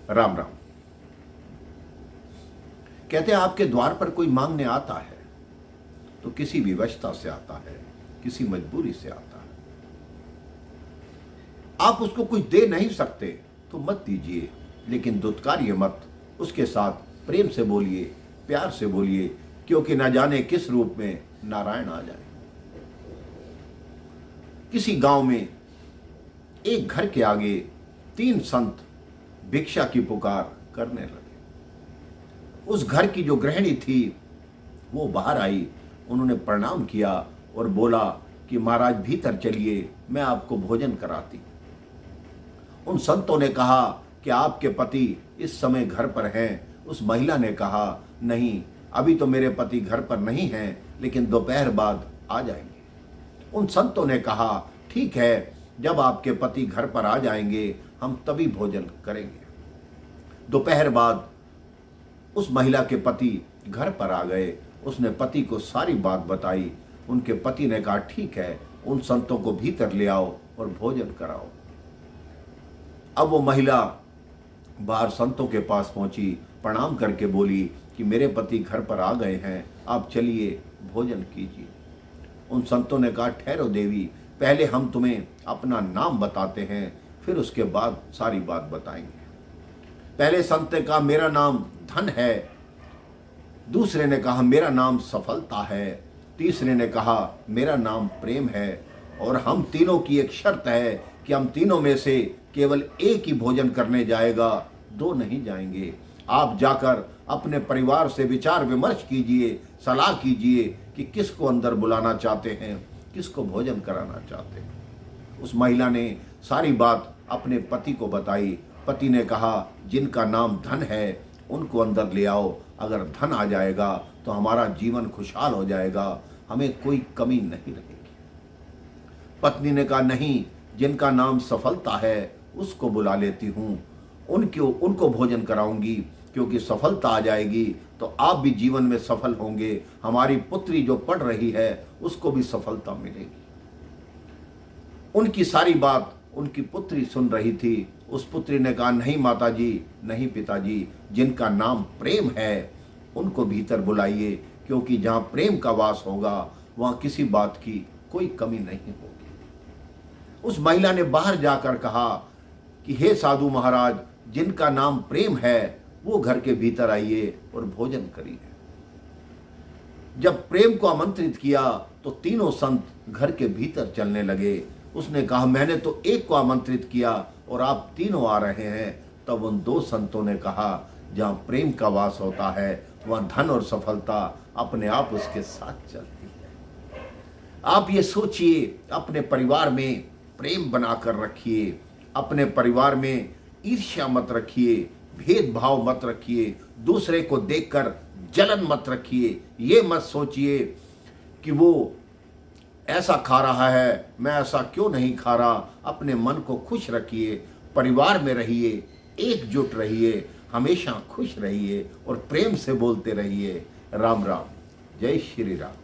राम राम। कहते हैं आपके द्वार पर कोई मांगने आता है तो किसी विवशता से आता है, किसी मजबूरी से आता है। आप उसको कुछ दे नहीं सकते तो मत दीजिए, लेकिन दुत्कारिए मत। उसके साथ प्रेम से बोलिए, प्यार से बोलिए, क्योंकि ना जाने किस रूप में नारायण आ जाए। किसी गांव में एक घर के आगे 3 संत भिक्षा की पुकार करने लगे। उस घर की जो गृहिणी थी वो बाहर आई, उन्होंने प्रणाम किया और बोला कि महाराज भीतर चलिए, मैं आपको भोजन कराती। उन संतों ने कहा कि आपके पति इस समय घर पर हैं। उस महिला ने कहा नहीं, अभी तो मेरे पति घर पर नहीं हैं, लेकिन दोपहर बाद आ जाएंगे। उन संतों ने कहा ठीक है, जब आपके पति घर पर आ जाएंगे हम तभी भोजन करेंगे। दोपहर बाद उस महिला के पति घर पर आ गए। उसने पति को सारी बात बताई। उनके पति ने कहा ठीक है, उन संतों को भीतर ले आओ और भोजन कराओ। अब वो महिला बाहर संतों के पास पहुंची, प्रणाम करके बोली कि मेरे पति घर पर आ गए हैं, आप चलिए भोजन कीजिए। उन संतों ने कहा ठहरो देवी, पहले हम तुम्हें अपना नाम बताते हैं, फिर उसके बाद सारी बात बताएंगे। पहले संत ने कहा मेरा नाम धन है, दूसरे ने कहा मेरा नाम सफलता है, तीसरे ने कहा मेरा नाम प्रेम है, और हम तीनों की एक शर्त है कि हम तीनों में से केवल एक ही भोजन करने जाएगा, 2 नहीं जाएंगे। आप जाकर अपने परिवार से विचार विमर्श कीजिए, सलाह कीजिए कि किसको अंदर बुलाना चाहते हैं, किसको भोजन कराना चाहते हैं। उस महिला ने सारी बात अपने पति को बताई। पति ने कहा जिनका नाम धन है उनको अंदर ले आओ, अगर धन आ जाएगा तो हमारा जीवन खुशहाल हो जाएगा, हमें कोई कमी नहीं रहेगी। पत्नी ने कहा नहीं, जिनका नाम सफलता है उसको बुला लेती हूँ, उनको भोजन कराऊंगी, क्योंकि सफलता आ जाएगी तो आप भी जीवन में सफल होंगे, हमारी पुत्री जो पढ़ रही है उसको भी सफलता मिलेगी। उनकी सारी बात उनकी पुत्री सुन रही थी। उस पुत्री ने कहा नहीं माताजी, नहीं पिताजी, जिनका नाम प्रेम है उनको भीतर बुलाइए, क्योंकि जहाँ प्रेम का वास होगा वहाँ किसी बात की कोई कमी नहीं होगी। उस महिला ने बाहर जाकर कहा कि हे साधु महाराज, जिनका नाम प्रेम है वो घर के भीतर आइए और भोजन करिए। जब प्रेम को आमंत्रित किया तो तीनों संत घर के भीतर चलने लगे। उसने कहा मैंने तो एक को आमंत्रित किया और आप तीनों आ रहे हैं। तब उन 2 संतों ने कहा जहाँ प्रेम का वास होता है वहाँ धन और सफलता अपने आप उसके साथ चलती है। आप ये सोचिए, अपने परिवार में प्रेम बनाकर रखिए, अपने परिवार में ईर्ष्या मत रखिए, भेदभाव मत रखिए, दूसरे को देखकर जलन मत रखिए। ये मत सोचिए कि वो ऐसा खा रहा है, मैं ऐसा क्यों नहीं खा रहा। अपने मन को खुश रखिए, परिवार में रहिए, एकजुट रहिए, हमेशा खुश रहिए और प्रेम से बोलते रहिए। राम राम, जय श्री राम।